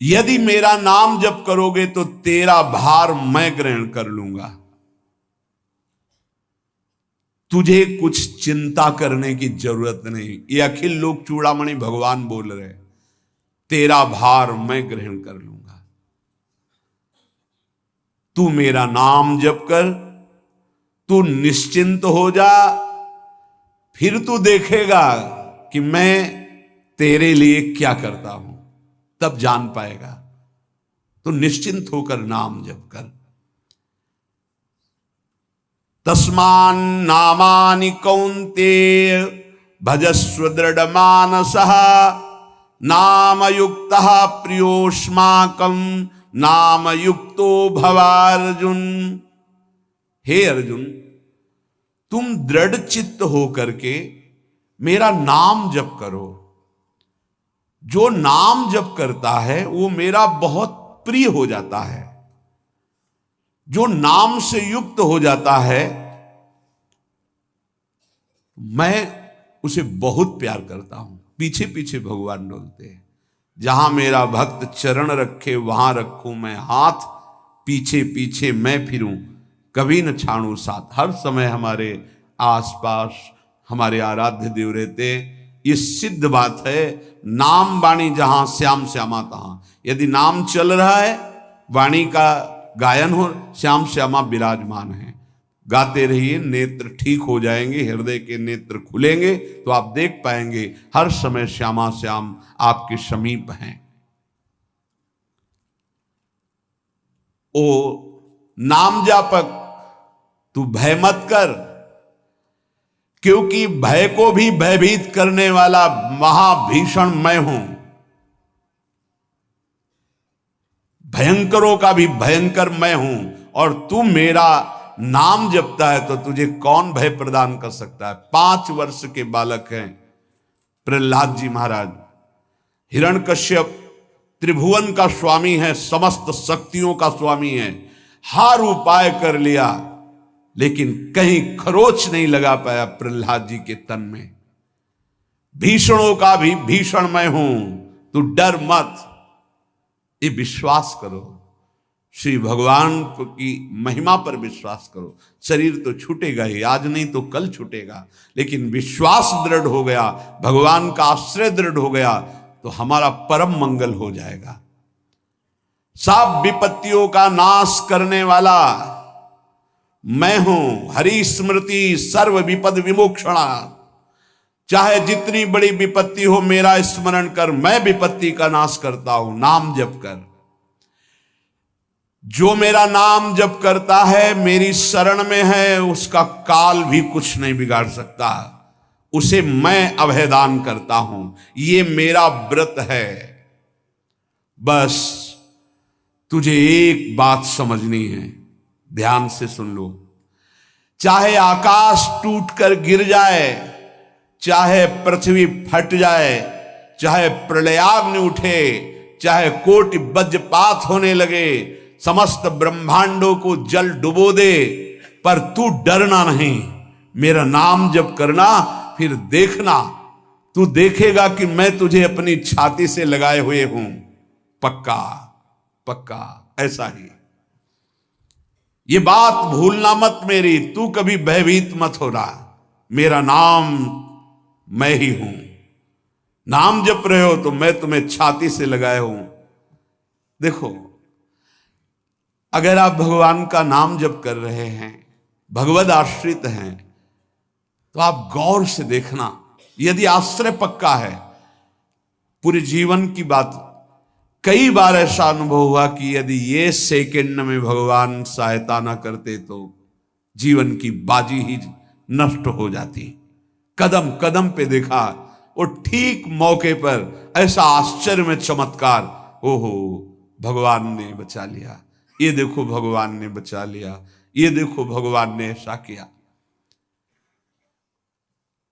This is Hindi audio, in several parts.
यदि मेरा नाम जप करोगे तो तेरा भार मैं ग्रहण कर लूंगा। तुझे कुछ चिंता करने की जरूरत नहीं। ये अखिल लोक चूड़ामणि भगवान बोल रहे, तेरा भार मैं ग्रहण कर लूंगा। तू मेरा नाम जप कर, तू निश्चिंत हो जा, फिर तू देखेगा कि मैं तेरे लिए क्या करता हूं, तब जान पाएगा। तो निश्चिंत होकर नाम जप कर। तस्मान नामानि कौन्तेय भजस्व दृढ़ मानसः नाम युक्तः प्रियोष्माकं नाम युक्तो भवार्जुन। हे अर्जुन, तुम दृढ़ चित्त हो करके मेरा नाम जप करो। जो नाम जप करता है वो मेरा बहुत प्रिय हो जाता है। जो नाम से युक्त हो जाता है मैं उसे बहुत प्यार करता हूं। पीछे पीछे भगवान डोलते हैं। जहां मेरा भक्त चरण रखे वहां रखूं मैं हाथ, पीछे पीछे मैं फिरूं कभी न छाड़ू साथ। हर समय हमारे आसपास हमारे आराध्य देव रहते। ये सिद्ध बात है। नाम वाणी जहां श्याम श्यामा तहां। यदि नाम चल रहा है, वाणी का गायन हो, श्याम श्यामा विराजमान है। गाते रहिए, नेत्र ठीक हो जाएंगे, हृदय के नेत्र खुलेंगे तो आप देख पाएंगे हर समय श्यामा श्याम आपके समीप हैं। ओ नाम जापक, तू भय मत कर, क्योंकि भय को भी भयभीत करने वाला महाभीषण मैं हूं। भयंकरों का भी भयंकर मैं हूं। और तू मेरा नाम जपता है तो तुझे कौन भय प्रदान कर सकता है। 5 वर्ष के बालक हैं प्रहलाद जी महाराज। हिरण्यकश्यप त्रिभुवन का स्वामी है, समस्त शक्तियों का स्वामी है। हर उपाय कर लिया लेकिन कहीं खरोच नहीं लगा पाया प्रहलाद जी के तन में। भीषणों का भी भीषण मैं हूं, तू डर मत। ये विश्वास करो, श्री भगवान की महिमा पर विश्वास करो। शरीर तो छूटेगा ही, आज नहीं तो कल छूटेगा, लेकिन विश्वास दृढ़ हो गया, भगवान का आश्रय दृढ़ हो गया तो हमारा परम मंगल हो जाएगा। सब विपत्तियों का नाश करने वाला मैं हूं। हरि स्मृति सर्व विपद विमोक्षणा। चाहे जितनी बड़ी विपत्ति हो मेरा स्मरण कर, मैं विपत्ति का नाश करता हूं। नाम जप कर। जो मेरा नाम जप करता है, मेरी शरण में है, उसका काल भी कुछ नहीं बिगाड़ सकता। उसे मैं अभयदान करता हूं। ये मेरा व्रत है। बस तुझे एक बात समझनी है, ध्यान से सुन लो। चाहे आकाश टूटकर गिर जाए, चाहे पृथ्वी फट जाए, चाहे प्रलयाग्नि उठे, चाहे कोटि वज्रपात होने लगे, समस्त ब्रह्मांडों को जल डुबो दे, पर तू डरना नहीं। मेरा नाम जप करना, फिर देखना, तू देखेगा कि मैं तुझे अपनी छाती से लगाए हुए हूं। पक्का पक्का ऐसा ही। ये बात भूलना मत मेरी। तू कभी भयभीत मत हो रहा। मेरा नाम मैं ही हूं। नाम जप रहे हो तो मैं तुम्हें छाती से लगाए हूं। देखो, अगर आप भगवान का नाम जप कर रहे हैं, भगवद आश्रित हैं, तो आप गौर से देखना। यदि आश्रय पक्का है, पूरे जीवन की बात, कई बार ऐसा अनुभव हुआ कि यदि ये सेकंड में भगवान सहायता ना करते तो जीवन की बाजी ही नष्ट हो जाती। कदम कदम पे देखा, और ठीक मौके पर ऐसा आश्चर्य में चमत्कार, ओहो भगवान ने बचा लिया, ये देखो भगवान ने बचा लिया, ये देखो भगवान ने ऐसा किया।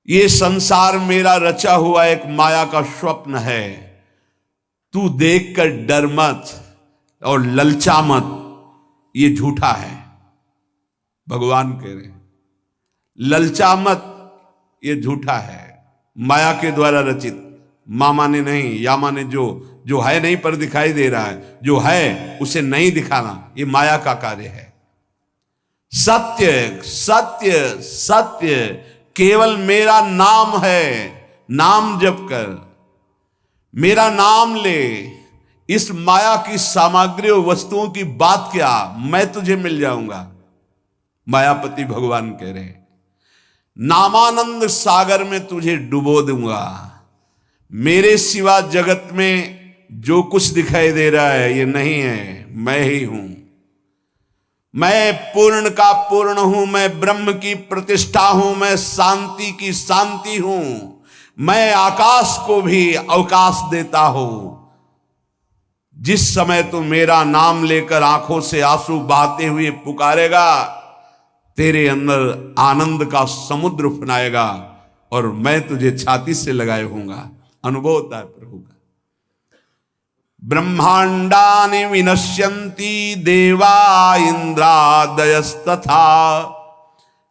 ये संसार मेरा रचा हुआ एक माया का स्वप्न है। तू देखकर डर मत और ललचा मत, ये झूठा है। भगवान कह रहे हैं ललचा मत, ये झूठा है, माया के द्वारा रचित। माँ माने नहीं, या माने जो है नहीं पर दिखाई दे रहा है, जो है उसे नहीं दिखाना, ये माया का कार्य है। सत्य सत्य सत्य केवल मेरा नाम है, नाम जप कर, मेरा नाम ले। इस माया की सामग्री और वस्तुओं की बात क्या, मैं तुझे मिल जाऊंगा। मायापति भगवान कह रहे हैं, नामानंद सागर में तुझे डुबो दूंगा। मेरे सिवा जगत में जो कुछ दिखाई दे रहा है ये नहीं है, मैं ही हूं। मैं पूर्ण का पूर्ण हूं, मैं ब्रह्म की प्रतिष्ठा हूं, मैं शांति की शांति हूं, मैं आकाश को भी अवकाश देता हूं। जिस समय तू मेरा नाम लेकर आंखों से आंसू बहाते हुए पुकारेगा, तेरे अंदर आनंद का समुद्र उफनाएगा और मैं तुझे छाती से लगाए होऊंगा। अनुभव होता है प्रभु का। ब्रह्मांडानि विनश्यन्ति देवा इंद्रादयस्तथा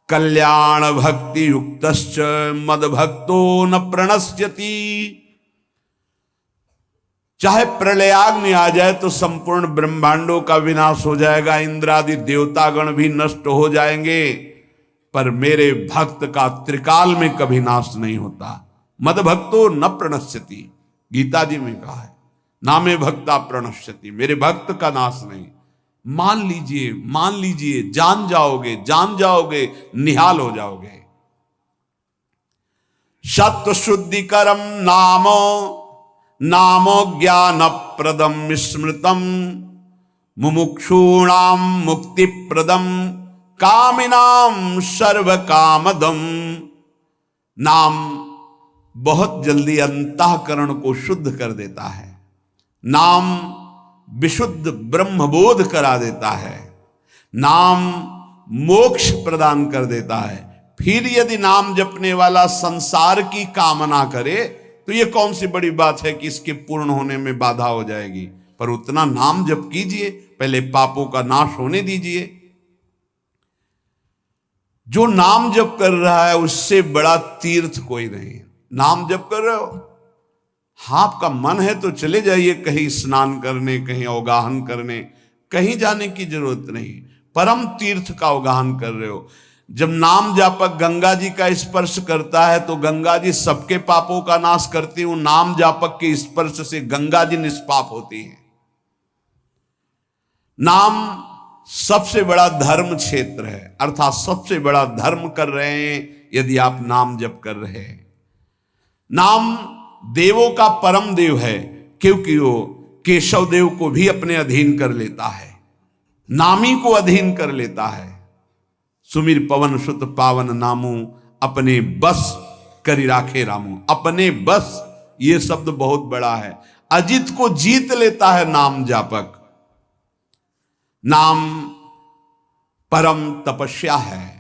कल्याण भक्ति युक्तश्च मद भक्तो न प्रणश्यति। चाहे प्रलयाग्नि आ जाए तो संपूर्ण ब्रह्मांडों का विनाश हो जाएगा, इंद्रादि देवतागण भी नष्ट हो जाएंगे, पर मेरे भक्त का त्रिकाल में कभी नाश नहीं होता। मद भक्तो न प्रणश्यति, गीता जी में कहा है, नामे भक्ता प्रणश्यति, मेरे भक्त का नाश नहीं। मान लीजिए, मान लीजिए, जान जाओगे, जान जाओगे, निहाल हो जाओगे। सत्व शुद्धिकरम नामो नामो ज्ञान प्रदम स्मृतम मुमुक्षूणाम मुक्ति प्रदम कामिनाम सर्व कामदम। नाम बहुत जल्दी अंतःकरण को शुद्ध कर देता है, नाम विशुद्ध ब्रह्मबोध करा देता है, नाम मोक्ष प्रदान कर देता है। फिर यदि नाम जपने वाला संसार की कामना करे तो ये कौन सी बड़ी बात है कि इसके पूर्ण होने में बाधा हो जाएगी। पर उतना नाम जप कीजिए, पहले पापों का नाश होने दीजिए। जो नाम जप कर रहा है उससे बड़ा तीर्थ कोई नहीं। नाम जप कर रहे हो, हाँ आपका मन है तो चले जाइए कहीं स्नान करने, कहीं अवगाहन करने, कहीं जाने की जरूरत नहीं। परम तीर्थ का अवगाहन कर रहे हो। जब नाम जापक गंगा जी का स्पर्श करता है तो गंगा जी सबके पापों का नाश करती हूं, नाम जापक के स्पर्श से गंगा जी निष्पाप होती हैं। नाम सबसे बड़ा धर्म क्षेत्र है, अर्थात सबसे बड़ा धर्म कर रहे हैं यदि आप नाम जप कर रहे हैं। नाम देवों का परम देव है, क्योंकि वो केशव देव को भी अपने अधीन कर लेता है, नामी को अधीन कर लेता है। सुमिर पवन सुत पावन नामू अपने बस करी राखे रामू। अपने बस, ये शब्द बहुत बड़ा है। अजित को जीत लेता है नाम जापक। नाम परम तपस्या है।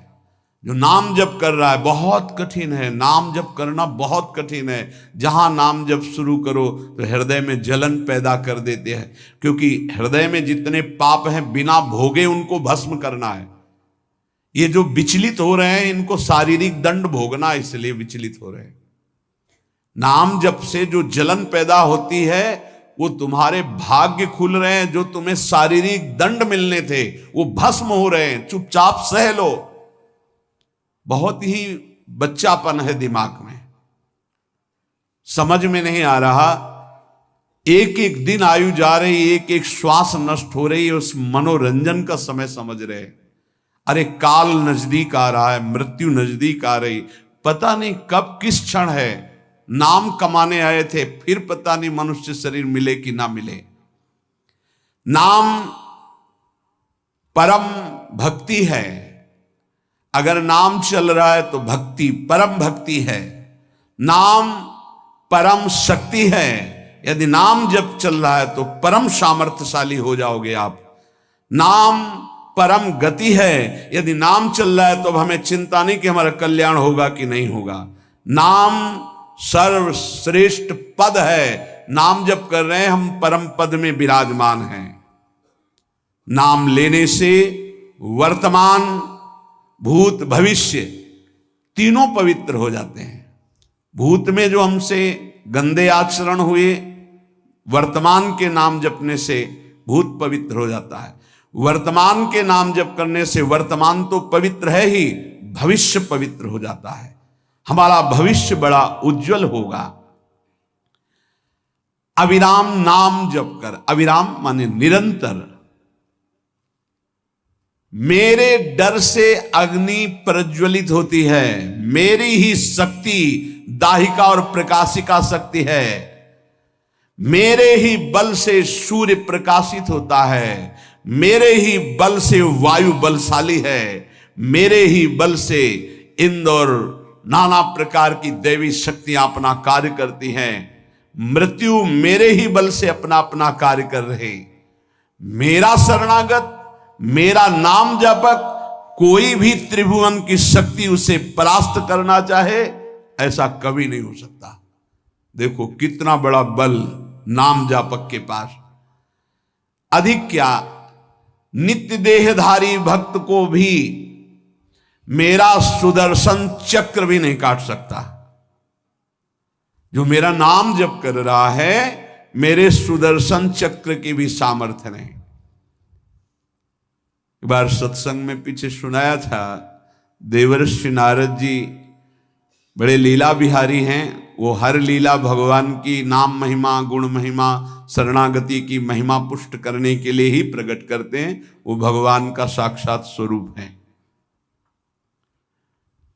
जो नाम जप कर रहा है बहुत कठिन है, नाम जप करना बहुत कठिन है। जहां नाम जप शुरू करो तो हृदय में जलन पैदा कर देते हैं, क्योंकि हृदय में जितने पाप हैं बिना भोगे उनको भस्म करना है। ये जो विचलित हो रहे हैं इनको शारीरिक दंड भोगना, इसलिए विचलित हो रहे हैं। नाम जप से जो जलन पैदा होती है वो तुम्हारे भाग्य खुल रहे हैं, जो तुम्हें शारीरिक दंड मिलने थे वो भस्म हो रहे हैं। चुपचाप सह लो। बहुत ही बच्चापन है दिमाग में, समझ में नहीं आ रहा। एक एक दिन आयु जा रही, एक एक श्वास नष्ट हो रही है, उस मनोरंजन का समय समझ रहे। अरे काल नजदीक आ रहा है, मृत्यु नजदीक आ रही, पता नहीं कब किस क्षण है। नाम कमाने आए थे, फिर पता नहीं मनुष्य शरीर मिले कि ना मिले। नाम परम भक्ति है। अगर नाम चल रहा है तो भक्ति परम भक्ति है। नाम परम शक्ति है। यदि नाम जब चल रहा है तो परम सामर्थ्यशाली हो जाओगे आप। नाम परम गति है। यदि नाम चल रहा है तो अब हमें चिंता नहीं कि हमारा कल्याण होगा कि नहीं होगा। नाम सर्वश्रेष्ठ पद है। नाम जप कर रहे हैं हम, परम पद में विराजमान हैं। नाम लेने से वर्तमान भूत भविष्य तीनों पवित्र हो जाते हैं। भूत में जो हमसे गंदे आचरण हुए, वर्तमान के नाम जपने से भूत पवित्र हो जाता है। वर्तमान के नाम जप करने से वर्तमान तो पवित्र है ही, भविष्य पवित्र हो जाता है। हमारा भविष्य बड़ा उज्जवल होगा। अविराम नाम जप कर, अविराम माने निरंतर। मेरे डर से अग्नि प्रज्वलित होती है, मेरी ही शक्ति दाहिका और प्रकाशिका शक्ति है, मेरे ही बल से सूर्य प्रकाशित होता है, मेरे ही बल से वायु बलशाली है, मेरे ही बल से इंद्र और नाना प्रकार की दैवी शक्तियां अपना कार्य करती हैं। मृत्यु मेरे ही बल से अपना अपना कार्य कर रहे। मेरा शरणागत, मेरा नाम जपक, कोई भी त्रिभुवन की शक्ति उसे परास्त करना चाहे ऐसा कभी नहीं हो सकता। देखो कितना बड़ा बल नाम जापक के पास। अधिक क्या, नित्य देहधारी भक्त को भी मेरा सुदर्शन चक्र भी नहीं काट सकता। जो मेरा नाम जप कर रहा है, मेरे सुदर्शन चक्र की भी सामर्थ्य नहीं। एक बार सत्संग में पीछे सुनाया था, देवर्षि नारद जी बड़े लीला बिहारी हैं। वो हर लीला भगवान की नाम महिमा, गुण महिमा, शरणागति की महिमा पुष्ट करने के लिए ही प्रकट करते हैं। वो भगवान का साक्षात स्वरूप है।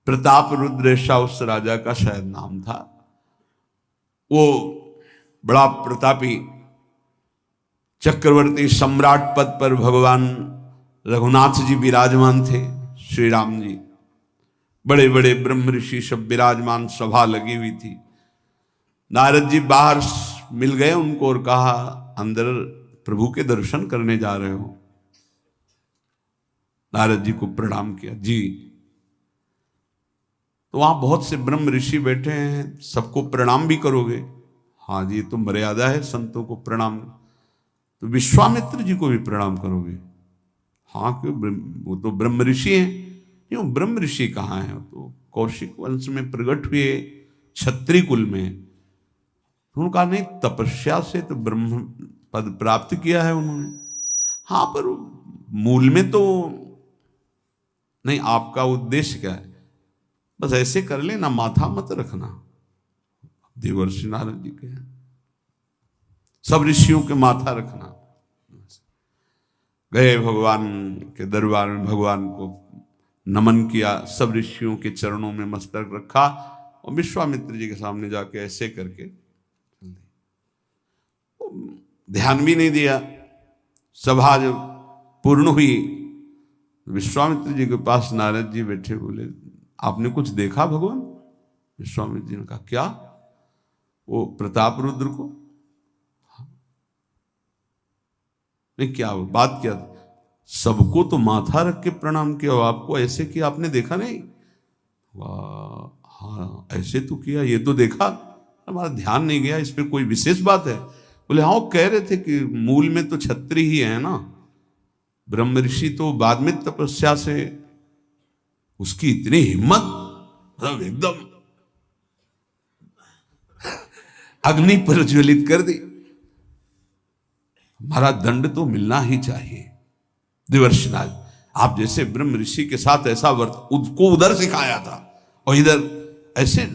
प्रताप रुद्र ऐसा उस राजा का शायद नाम था। वो बड़ा प्रतापी चक्रवर्ती सम्राट पद पर भगवान रघुनाथ जी विराजमान थे। श्री राम जी, बड़े बड़े ब्रह्म ऋषि सब विराजमान, सभा लगी हुई थी। नारद जी बाहर मिल गए उनको और कहा, अंदर प्रभु के दर्शन करने जा रहे हो? नारद जी को प्रणाम किया। जी। तो वहां बहुत से ब्रह्म ऋषि बैठे हैं, सबको प्रणाम भी करोगे? हाँ जी, तो मर्यादा है संतों को प्रणाम। तो विश्वामित्र जी को भी प्रणाम करोगे? हाँ, क्यों, वो तो ब्रह्म ऋषि हैं। क्यों, ब्रह्म ऋषि कहाँ हैं? तो कौशिक वंश में प्रकट हुए, क्षत्रिय कुल में। तो उन्होंने कहा नहीं, तपस्या से तो ब्रह्म पद प्राप्त किया है उन्होंने। हाँ, पर मूल में तो नहीं। आपका उद्देश्य क्या है? बस ऐसे कर लेना, माथा मत रखना। देवर्षि नारद जी के हैं, सब ऋषियों के माथा रखना। गए भगवान के दरबार में, भगवान को नमन किया, सब ऋषियों के चरणों में मस्तक रखा और विश्वामित्र जी के सामने जाके ऐसे करके ध्यान भी नहीं दिया। सभा जब पूर्ण हुई, विश्वामित्र जी के पास नारद जी बैठे, बोले आपने कुछ देखा भगवान? विश्वामित्र जी ने कहा क्या? वो प्रताप रुद्र को? नहीं, क्या बात क्या? सबको तो माथा रख के प्रणाम किया, आपको ऐसे किया, आपने देखा नहीं? वाह, हाँ ऐसे तो किया, ये तो देखा, हमारा ध्यान नहीं गया, इस पे कोई विशेष बात है? बोले हाँ, वो कह रहे थे कि मूल में तो क्षत्रिय ही है ना, ब्रह्म ऋषि तो बाद में तपस्या से, उसकी इतनी हिम्मत, मतलब एकदम अग्नि प्रज्वलित कर दी। हमारा दंड तो मिलना ही चाहिए। देवर्षिनाथ, आप जैसे ब्रह्म ऋषि के साथ ऐसा वर्त उसको उधर सिखाया था और इधर ऐसे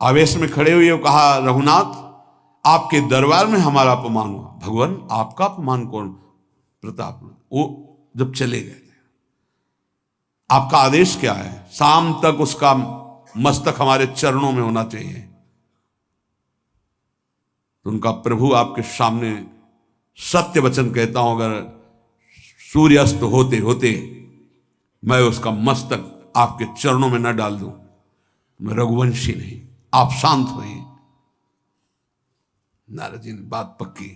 आवेश में खड़े हुए कहा, रघुनाथ आपके दरबार में हमारा अपमान हुआ। भगवान आपका अपमान कौन? प्रताप। वो जब चले गए, आपका आदेश क्या है? शाम तक उसका मस्तक हमारे चरणों में होना चाहिए। तो उनका प्रभु आपके सामने सत्य वचन कहता हूं, अगर सूर्यास्त होते होते मैं उसका मस्तक आपके चरणों में न डाल दूं, मैं रघुवंशी नहीं। आप शांत हुए। नारद जी ने बात पक्की।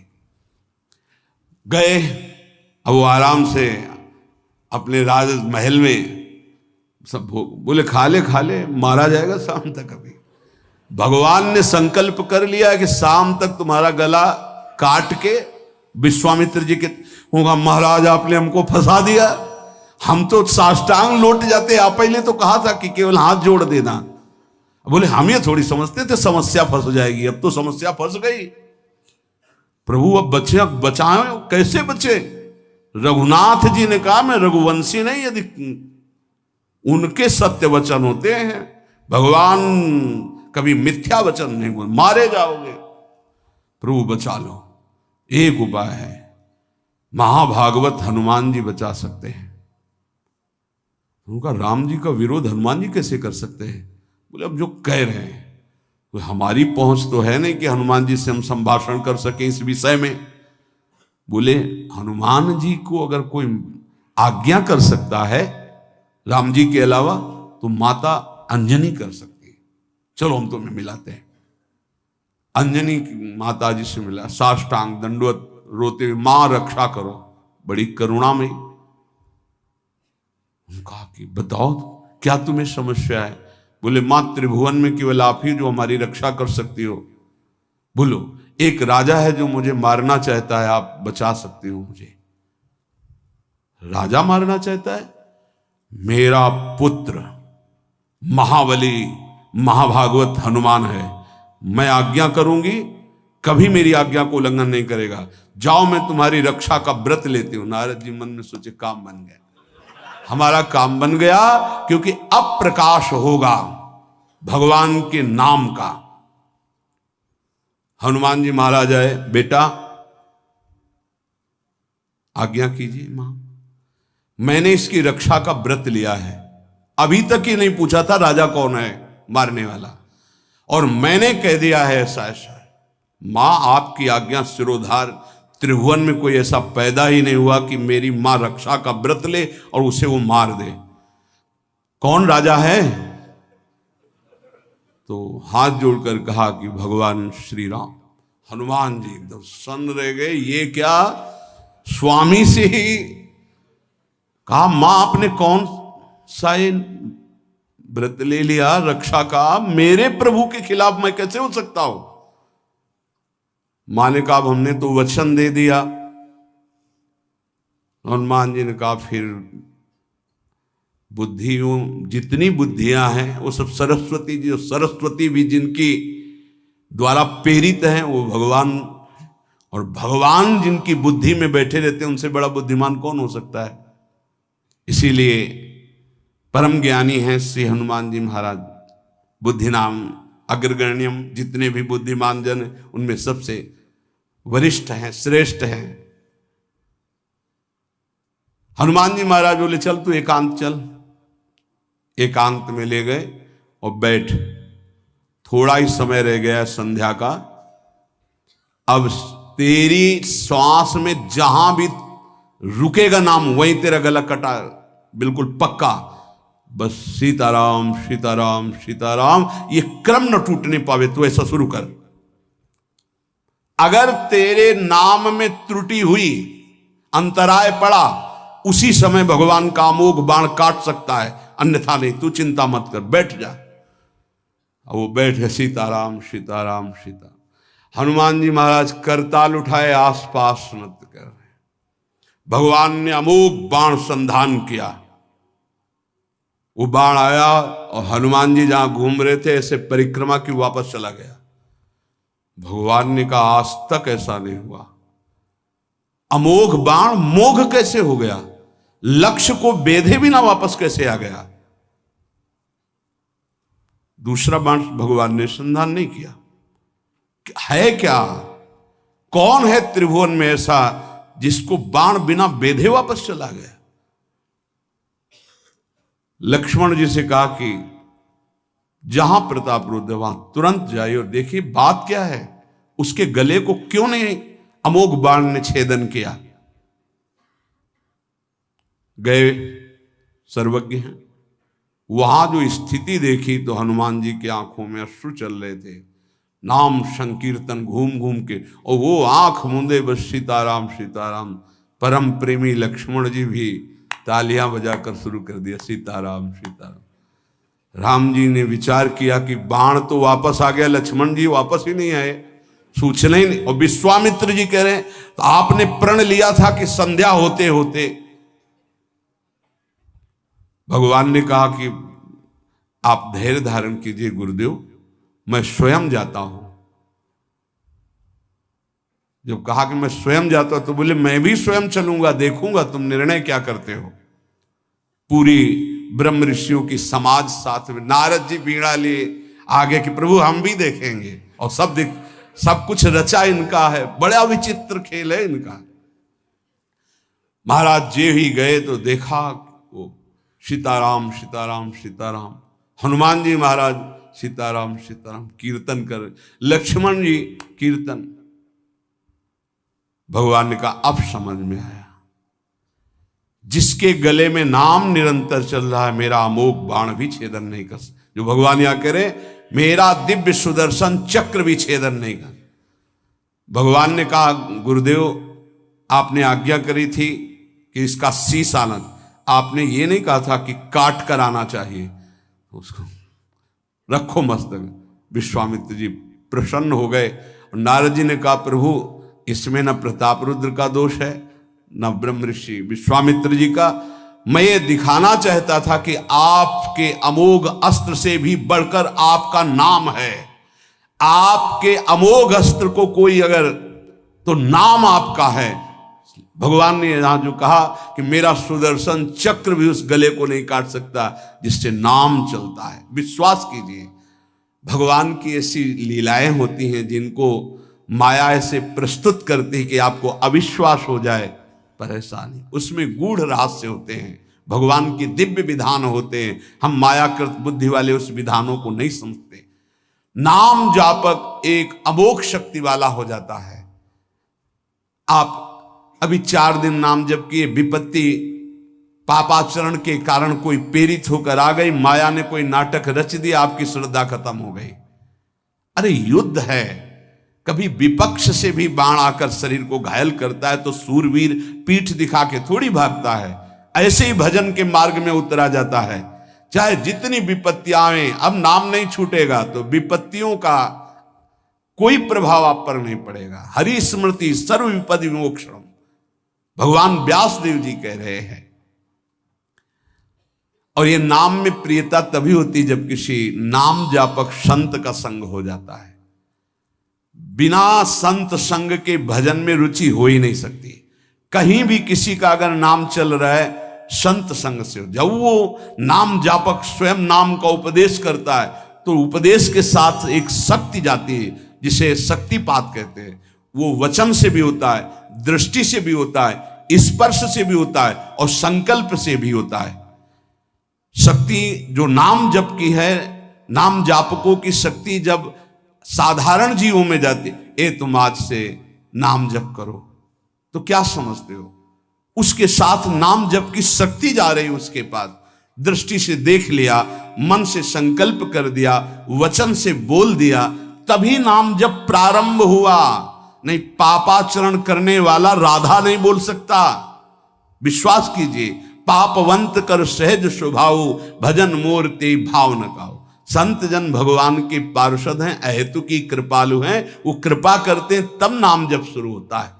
गए, अब वो आराम से अपने राज महल में सब बोले खा ले, मारा जाएगा शाम तक। अभी भगवान ने संकल्प कर लिया कि शाम तक तुम्हारा गला काट के विश्वामित्र जी के होगा, महाराज आपने हमको फंसा दिया, हम तो साष्टांग लौट जाते। आप पहले तो कहा था कि केवल हाथ जोड़ देना। बोले हम ये थोड़ी समझते थे समस्या फंस जाएगी, अब तो समस्या फंस गई। प्रभु अब बचे, अब बचाए, कैसे बचे? रघुनाथ जी ने कहा मैं रघुवंशी नहीं, यदि उनके सत्य वचन होते हैं, भगवान कभी मिथ्या वचन नहीं बोल, मारे जाओगे, प्रभु बचा लो। एक उपाय है, महाभागवत हनुमान जी बचा सकते हैं। उनका राम जी का विरोध हनुमान जी कैसे कर सकते हैं? बोले अब जो कह रहे हैं तो हमारी पहुंच तो है नहीं कि हनुमान जी से हम संभाषण कर सकें इस विषय में। बोले हनुमान जी को अगर कोई आज्ञा कर सकता है राम जी के अलावा तो माता अंजनी कर सकती है। चलो हम तुम्हें मिलाते हैं। अंजनी माता जी से मिला, साष्टांग दंडवत रोते हुए, मां रक्षा करो, बड़ी करुणा में। कहा कि बताओ क्या तुम्हें समस्या है? बोले मां त्रिभुवन में केवल आप ही जो हमारी रक्षा कर सकती हो। बोलो एक राजा है जो मुझे मारना चाहता है, आप बचा सकती हो मुझे। राजा मारना चाहता है? मेरा पुत्र महाबली महाभागवत हनुमान है, मैं आज्ञा करूंगी, कभी मेरी आज्ञा को उल्लंघन नहीं करेगा। जाओ मैं तुम्हारी रक्षा का व्रत लेती हूं। नारद जी मन में सोचे काम बन गया, हमारा काम बन गया, क्योंकि अब प्रकाश होगा भगवान के नाम का। हनुमान जी महाराज आए, बेटा आज्ञा कीजिए मां, मैंने इसकी रक्षा का व्रत लिया है। अभी तक ही नहीं पूछा था राजा कौन है मारने वाला, और मैंने कह दिया है ऐसा ऐसा। मां आपकी आज्ञा सिरोधार, त्रिभुवन में कोई ऐसा पैदा ही नहीं हुआ कि मेरी मां रक्षा का व्रत ले और उसे वो मार दे। कौन राजा है? तो हाथ जोड़कर कहा कि भगवान श्री राम। हनुमान जी एकदम सन्न रह गए, ये क्या? स्वामी से ही कहा मां आपने कौन सा व्रत ले लिया रक्षा का? मेरे प्रभु के खिलाफ मैं कैसे हो सकता हूं? मां ने कहा हमने तो वचन दे दिया। हनुमान जी ने कहा फिर बुद्धियों जितनी बुद्धियां हैं वो सब सरस्वती जी, सरस्वती भी जिनकी द्वारा प्रेरित हैं वो भगवान, और भगवान जिनकी बुद्धि में बैठे रहते हैं उनसे बड़ा बुद्धिमान कौन हो सकता है? इसीलिए परम ज्ञानी हैं श्री हनुमान जी महाराज। बुद्धि नाम अग्रगण्यम, जितने भी बुद्धिमान जन उनमें सबसे वरिष्ठ हैं, श्रेष्ठ हैं। हनुमान जी महाराज बोले चल तू एकांत चल। एकांत में ले गए और बैठ, थोड़ा ही समय रह गया संध्या का। अब तेरी श्वास में जहां भी रुकेगा नाम वहीं तेरा गला कटा, बिल्कुल पक्का। बस सीताराम सीताराम सीताराम, ये क्रम न टूटने पावे, तो ऐसा शुरू कर। अगर तेरे नाम में त्रुटि हुई, अंतराय पड़ा, उसी समय भगवान का अमोघ बाण काट सकता है, अन्यथा नहीं। तू चिंता मत कर, बैठ जा। वो बैठ गए, सीताराम सीताराम सीता। हनुमान जी महाराज करताल उठाए, आसपास नत कर रहे। भगवान ने अमोघ बाण संधान किया। वो बाण आया और हनुमान जी जहां घूम रहे थे ऐसे परिक्रमा की वापस चला गया। भगवान ने कहा आज तक ऐसा नहीं हुआ। अमोघ बाण मोघ कैसे हो गया? लक्ष्य को बेधे बिना वापस कैसे आ गया? दूसरा बाण भगवान ने संधान नहीं किया। है क्या? कौन है त्रिभुवन में ऐसा जिसको बाण बिना बेधे वापस चला गया? लक्ष्मण जी से कहा कि जहां प्रताप रुद्र वहां तुरंत जाइए और देखिए बात क्या है, उसके गले को क्यों नहीं अमोघ बाण ने छेदन किया। गए, सर्वज्ञ हैं। वहां जो स्थिति देखी तो हनुमान जी की आंखों में अश्रु चल रहे थे। नाम संकीर्तन घूम घूम के, और वो आंख मूंदे बस सीताराम सीताराम। परम प्रेमी लक्ष्मण जी भी तालियां बजाकर शुरू कर दिया, सीताराम सीताराम। राम जी ने विचार किया कि बाण तो वापस आ गया, लक्ष्मण जी वापस ही नहीं आए, सूचना ही नहीं। और विश्वामित्र जी कह रहे हैं तो आपने प्रण लिया था कि संध्या होते होते। भगवान ने कहा कि आप धैर्य धारण कीजिए गुरुदेव, मैं स्वयं जाता हूं। जब कहा कि मैं स्वयं जाता हूं तो बोले मैं भी स्वयं चलूंगा, देखूंगा तुम निर्णय क्या करते हो। पूरी ब्रह्म ऋषियों की समाज साथ में, नारद जी बीड़ा लिए आगे कि प्रभु हम भी देखेंगे, और सब कुछ रचा इनका है, बड़ा विचित्र खेल है इनका। महाराज जे ही गए तो देखा वो सीताराम सीताराम सीताराम, हनुमान जी महाराज सीताराम सीताराम कीर्तन कर, लक्ष्मण जी कीर्तन। भगवान ने कहा अब समझ में आया, जिसके गले में नाम निरंतर चल रहा है मेरा अमोघ बाण भी छेदन नहीं कर सकता। जो भगवान यहां कह रहे मेरा दिव्य सुदर्शन चक्र भी छेदन नहीं कर। भगवान ने कहा गुरुदेव आपने आज्ञा करी थी कि इसका शीश आना, आपने ये नहीं कहा था कि काट कर आना चाहिए, उसको रखो मस्तक। विश्वामित्र जी प्रसन्न हो गए और नारद जी ने कहा प्रभु इसमें न प्रताप रुद्र का दोष है न ब्रह्म ऋषि विश्वामित्र जी का, मैं ये दिखाना चाहता था कि आपके अमोघ अस्त्र से भी बढ़कर आपका नाम है। आपके अमोघ अस्त्र को कोई अगर, तो नाम आपका है। भगवान ने यहां जो कहा कि मेरा सुदर्शन चक्र भी उस गले को नहीं काट सकता जिससे नाम चलता है। विश्वास कीजिए भगवान की ऐसी लीलाएं होती हैं जिनको माया ऐसे प्रस्तुत करती है कि आपको अविश्वास हो जाए, परेशानी, उसमें गूढ़ रहस्य होते हैं, भगवान के दिव्य विधान होते हैं। हम मायाकृत बुद्धि वाले उस विधानों को नहीं समझते। नाम जापक एक अमोघ शक्ति वाला हो जाता है। आप अभी 4 दिन नाम जप किए, विपत्ति पापाचरण के कारण कोई प्रेरित होकर आ गई, माया ने कोई नाटक रच दिया, आपकी श्रद्धा खत्म हो गई। अरे युद्ध है, कभी विपक्ष से भी बाण आकर शरीर को घायल करता है तो सूरवीर पीठ दिखा के थोड़ी भागता है। ऐसे ही भजन के मार्ग में उतरा जाता है, चाहे जितनी विपत्तियां आए, अब नाम नहीं छूटेगा तो विपत्तियों का कोई प्रभाव आप पर नहीं पड़ेगा। हरि स्मृति सर्व विपद विमोक्षणम, भगवान व्यासदेव जी कह रहे हैं। और ये नाम में प्रियता तभी होती जब किसी नाम जापक संत का संग हो जाता है। बिना संत संग के भजन में रुचि हो ही नहीं सकती। कहीं भी किसी का अगर नाम चल रहा है संत संग से, जब वो नाम जापक स्वयं नाम का उपदेश करता है तो उपदेश के साथ एक शक्ति जाती है जिसे शक्तिपात कहते हैं। वो वचन से भी होता है, दृष्टि से भी होता है, स्पर्श से भी होता है और संकल्प से भी होता है। शक्ति जो नाम जप की है, नाम जापकों की शक्ति जब साधारण जीवों में जाती, ए तुम आज से नाम जप करो, तो क्या समझते हो? उसके साथ नाम जप की शक्ति जा रही उसके पास। दृष्टि से देख लिया, मन से संकल्प कर दिया, वचन से बोल दिया, तभी नाम जप प्रारंभ हुआ। नहीं, पापाचरण करने वाला राधा नहीं बोल सकता। विश्वास कीजिए, पापवंत कर सहज स्वभाव, भजन मोर ते भाव न काओ। संत जन भगवान के पार्षद हैं, अहेतु की कृपालु हैं, वो कृपा करते हैं तब नाम जप शुरू होता है।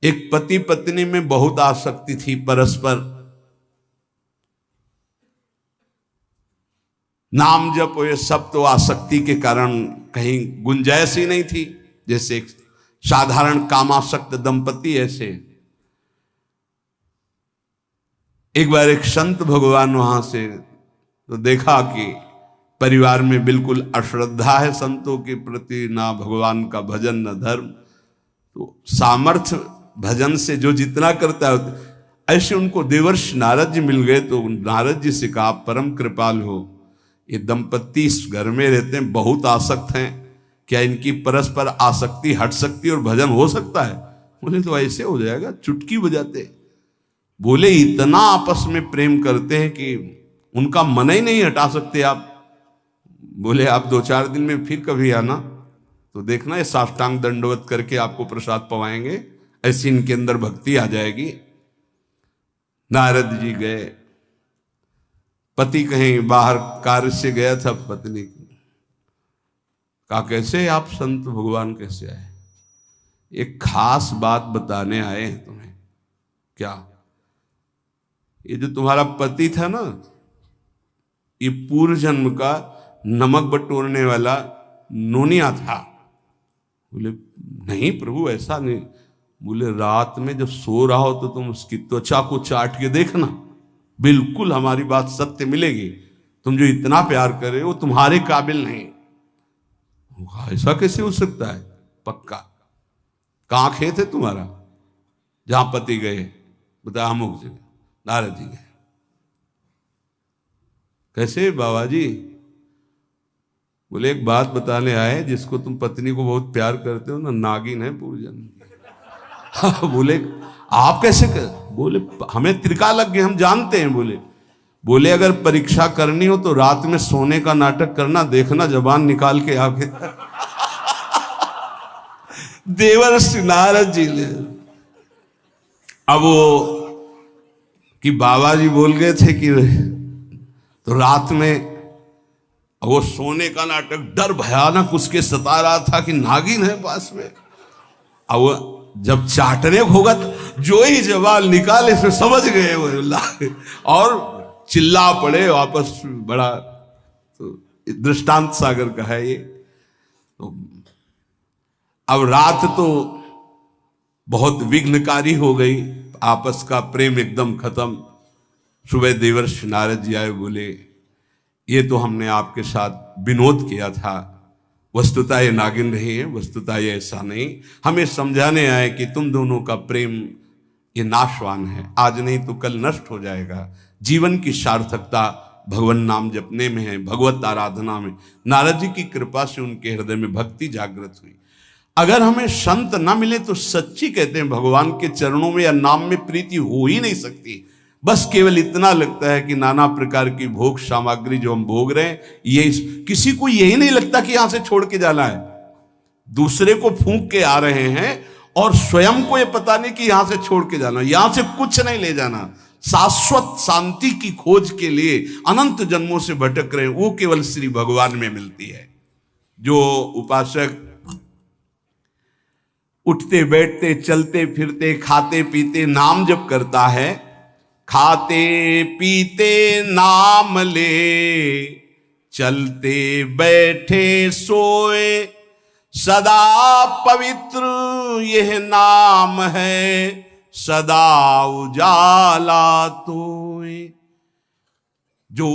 एक पति पत्नी में बहुत आसक्ति थी परस्पर, नाम जप ये सब तो आसक्ति के कारण कहीं गुंजाइश ही नहीं थी। जैसे एक साधारण कामासक्त दंपति, ऐसे एक बार एक संत भगवान वहां से तो देखा कि परिवार में बिल्कुल अश्रद्धा है संतों के प्रति, ना भगवान का भजन न धर्म। तो सामर्थ्य भजन से जो जितना करता है, ऐसे उनको देवर्षि नारद जी मिल गए। तो नारद जी से कहा, परम कृपाल हो, ये दंपत्ति इस घर में रहते हैं, बहुत आसक्त हैं, क्या इनकी परस्पर आसक्ति हट सकती है और भजन हो सकता है? बोले तो ऐसे हो जाएगा, चुटकी बजाते। बोले इतना आपस में प्रेम करते हैं कि उनका मन ही नहीं हटा सकते आप। बोले आप 2-4 दिन में फिर कभी आना तो देखना, ये साष्टांग दंडवत करके आपको प्रसाद पवाएंगे, ऐसी इनके अंदर भक्ति आ जाएगी। नारद जी गए, पति कहीं बाहर कार्य से गया था, पत्नी कहा कैसे आप संत भगवान कैसे आए? एक खास बात बताने आए हैं तुम्हें। क्या? ये जो तुम्हारा पति था ना, ये पूर्व जन्म का नमक बटोरने वाला नोनिया था। बोले नहीं प्रभु ऐसा नहीं। बोले रात में जब सो रहा हो तो तुम उसकी त्वचा को चाट के देखना, बिल्कुल हमारी बात सत्य मिलेगी। तुम जो इतना प्यार कर रहे हो तुम्हारे काबिल नहीं। ऐसा कैसे हो सकता है? पक्का। कहां खेत है तुम्हारा जहां पति गए? बता अमुक जगह। नारद जी गए। कैसे बाबा जी? बोले एक बात बताने आए, जिसको तुम पत्नी को बहुत प्यार करते हो ना, नागिन है पूजन। बोले आप कैसे कर? बोले हमें त्रिकालज्ञ, हम जानते हैं। बोले अगर परीक्षा करनी हो तो रात में सोने का नाटक करना, देखना जबान निकाल के आगे। देवर्षि नारद जी ने अब वो कि बाबा जी बोल गए थे कि तो रात में वो सोने का नाटक, डर भयानक उसके सता रहा था कि नागिन है पास में। अब वो जब चाटने होगा तो जो ही जवाब निकाले फिर समझ गए वो, और चिल्ला पड़े वापस। बड़ा तो दृष्टांत सागर का है ये। तो अब रात तो बहुत विघ्नकारी हो गई, आपस का प्रेम एकदम खत्म। सुबह देवर्षि नारद जी आए, बोले ये तो हमने आपके साथ विनोद किया था, वस्तुतः ये नागिन रही है, वस्तुतः ये ऐसा नहीं। हमें समझाने आए कि तुम दोनों का प्रेम ये नाशवान है, आज नहीं तो कल नष्ट हो जाएगा। जीवन की सार्थकता भगवान नाम जपने में है, भगवत आराधना में। नारद जी की कृपा से उनके हृदय में भक्ति जागृत हुई। अगर हमें संत ना मिले तो सच्ची कहते हैं भगवान के चरणों में या नाम में प्रीति हो ही नहीं सकती। बस केवल इतना लगता है कि नाना प्रकार की भोग सामग्री जो हम भोग रहे हैं, ये किसी को यही नहीं लगता कि यहां से छोड़ के जाना है। दूसरे को फूंक के आ रहे हैं और स्वयं को ये पता नहीं कि यहां से छोड़ के जाना, यहां से कुछ नहीं ले जाना। शाश्वत शांति की खोज के लिए अनंत जन्मों से भटक रहे हैं, वो केवल श्री भगवान में मिलती है। जो उपासक उठते बैठते चलते फिरते खाते पीते नाम जप करता है, खाते पीते नाम ले, चलते बैठे सोए, सदा पवित्र यह नाम है, सदा उजाला तोए। जो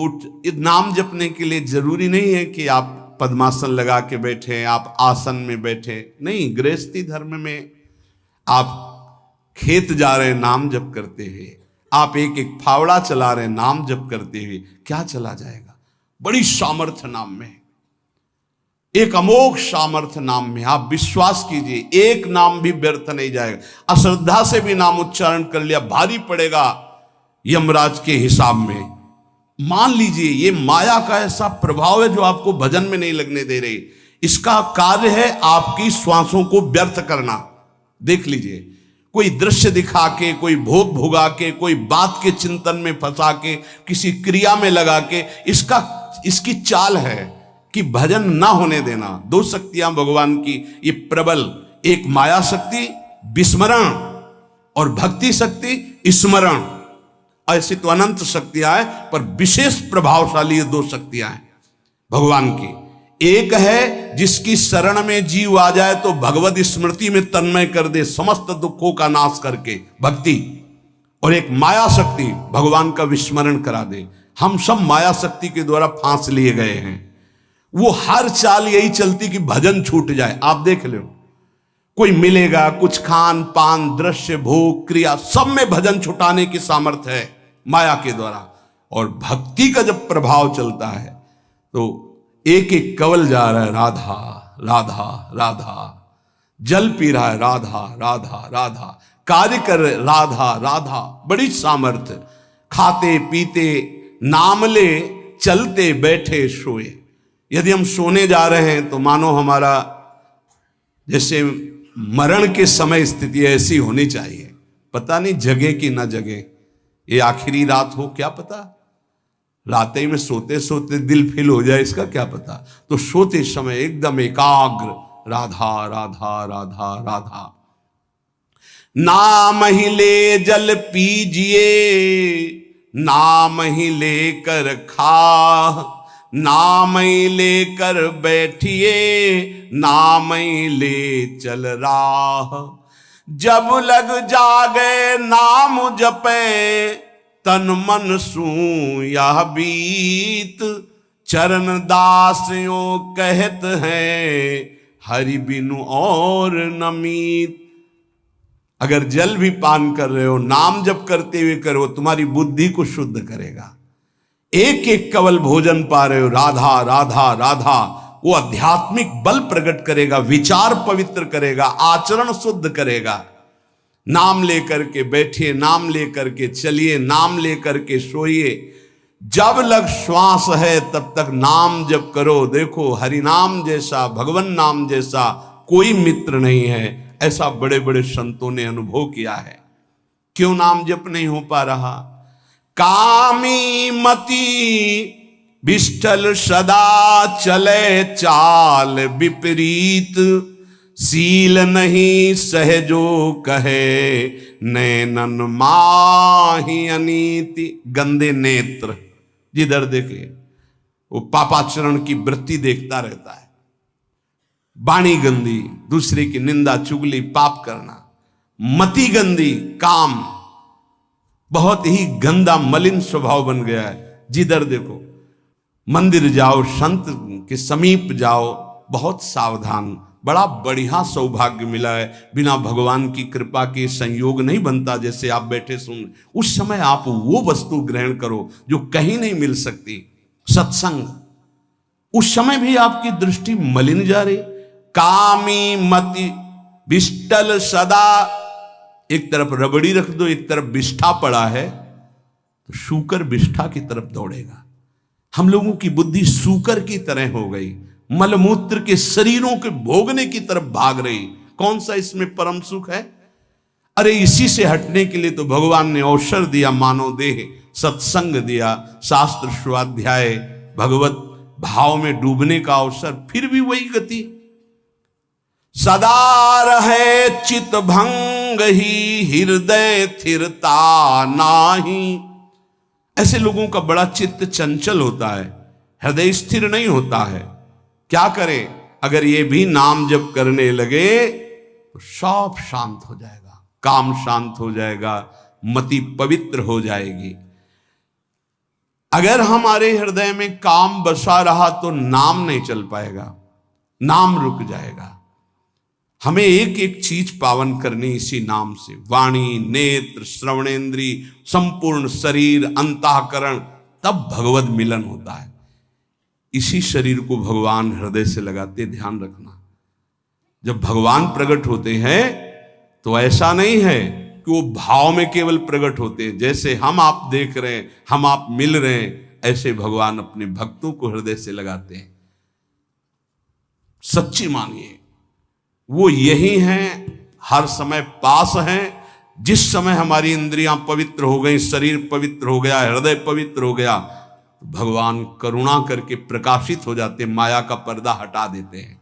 नाम जपने के लिए जरूरी नहीं है कि आप पद्मासन लगा के बैठे, आप आसन में बैठे, नहीं। गृहस्थी धर्म में आप खेत जा रहे नाम जप करते हुए, आप एक एक फावड़ा चला रहे नाम जप करते हुए, क्या चला जाएगा? बड़ी सामर्थ्य नाम में, एक अमोघ सामर्थ्य नाम में। आप विश्वास कीजिए, एक नाम भी व्यर्थ नहीं जाएगा। अश्रद्धा से भी नाम उच्चारण कर लिया, भारी पड़ेगा यमराज के हिसाब में। मान लीजिए ये माया का ऐसा प्रभाव है जो आपको भजन में नहीं लगने दे रही। इसका कार्य है आपकी श्वासों को व्यर्थ करना। देख लीजिए, कोई दृश्य दिखा के, कोई भोग भोगा के, कोई बात के चिंतन में फंसा के, किसी क्रिया में लगा के, इसकी चाल है कि भजन ना होने देना। दो शक्तियां भगवान की ये प्रबल, एक माया शक्ति विस्मरण और भक्ति शक्ति स्मरण। ऐसी तो अनंत शक्तियां हैं, पर विशेष प्रभावशाली ये दो शक्तियां हैं भगवान की। एक है जिसकी शरण में जीव आ जाए तो भगवत स्मृति में तन्मय कर दे, समस्त दुखों का नाश करके, भक्ति। और एक माया शक्ति भगवान का विस्मरण करा दे। हम सब माया शक्ति के द्वारा फांस लिए गए हैं। वो हर चाल यही चलती कि भजन छूट जाए। आप देख लो, कोई मिलेगा, कुछ खान पान दृश्य भोग क्रिया सब में भजन छुटाने की सामर्थ्य है माया के द्वारा। और भक्ति का जब प्रभाव चलता है तो एक एक कवल जा रहा है राधा राधा राधा, जल पी रहा है राधा राधा राधा, कार्य कर राधा राधा, बड़ी सामर्थ्य। खाते पीते नाम ले, चलते बैठे सोए। यदि हम सोने जा रहे हैं तो मानो हमारा जैसे मरण के समय स्थिति ऐसी होनी चाहिए। पता नहीं जगे कि ना जगे, ये आखिरी रात हो, क्या पता। रात ही में सोते सोते दिल फील हो जाए, इसका क्या पता। तो सोते समय एकदम एकाग्र, राधा राधा राधा राधा। नाम ही ले जल पीजिए, नाम ही लेकर खा, नाम ही लेकर बैठिए, नाम ही ले चल राह। जब लग जागे नाम जपे, तन मन सू यह बीत। चरण दास यो कहत हैं, हरि बिनु और नमीत। अगर जल भी पान कर रहे हो, नाम जप करते हुए करो, तुम्हारी बुद्धि को शुद्ध करेगा। एक एक कवल भोजन पा रहे हो, राधा राधा राधा, वो आध्यात्मिक बल प्रकट करेगा, विचार पवित्र करेगा, आचरण शुद्ध करेगा। नाम लेकर के बैठिए, नाम लेकर के चलिए, नाम लेकर के सोइए। जब लग श्वास है तब तक नाम जप करो। देखो, हरि नाम जैसा, भगवान नाम जैसा कोई मित्र नहीं है, ऐसा बड़े बड़े संतों ने अनुभव किया है। क्यों नाम जप नहीं हो पा रहा? कामी मति विष्ठल सदा चले चाल विपरीत। सील नहीं सहजो कहे, नैनन माही अनीति। गंदे नेत्र, जिधर देखे वो पापाचरण की वृत्ति देखता रहता है। वाणी गंदी, दूसरे की निंदा चुगली पाप करना। मति गंदी, काम बहुत ही गंदा मलिन स्वभाव बन गया है। जिधर देखो, मंदिर जाओ, संत के समीप जाओ, बहुत सावधान। बड़ा बढ़िया सौभाग्य मिला है, बिना भगवान की कृपा के संयोग नहीं बनता। जैसे आप बैठे सुन, उस समय आप वो वस्तु ग्रहण करो जो कहीं नहीं मिल सकती, सत्संग। उस समय भी आपकी दृष्टि मलिन जा रही। कामी मति विष्टल सदा, एक तरफ रबड़ी रख दो, एक तरफ बिष्ठा पड़ा है, तो शूकर बिष्ठा की तरफ दौड़ेगा। हम लोगों की बुद्धि शूकर की तरह हो गई, मलमूत्र के शरीरों के भोगने की तरफ भाग रही। कौन सा इसमें परम सुख है? अरे इसी से हटने के लिए तो भगवान ने अवसर दिया, मानव देह, सत्संग दिया, शास्त्र स्वाध्याय, भगवत भाव में डूबने का अवसर। फिर भी वही गति। सदा रहे चित भंग ही, हृदय स्थिरता नाही। ऐसे लोगों का बड़ा चित्त चंचल होता है, हृदय स्थिर नहीं होता है। क्या करें? अगर ये भी नाम जप करने लगे तो सब शांत हो जाएगा, काम शांत हो जाएगा, मति पवित्र हो जाएगी। अगर हमारे हृदय में काम बसा रहा तो नाम नहीं चल पाएगा, नाम रुक जाएगा। हमें एक एक चीज पावन करनी इसी नाम से। वाणी, नेत्र, श्रवणेन्द्री, संपूर्ण शरीर, अंतःकरण, तब भगवत मिलन होता है। इसी शरीर को भगवान हृदय से लगाते, ध्यान रखना। जब भगवान प्रकट होते हैं तो ऐसा नहीं है कि वो भाव में केवल प्रकट होते हैं। जैसे हम आप देख रहे हैं, हम आप मिल रहे हैं, ऐसे भगवान अपने भक्तों को हृदय से लगाते हैं। सच्ची मानिए, वो यही हैं, हर समय पास हैं। जिस समय हमारी इंद्रियां पवित्र हो गई, शरीर पवित्र हो गया, हृदय पवित्र हो गया, भगवान करुणा करके प्रकाशित हो जाते, माया का पर्दा हटा देते हैं।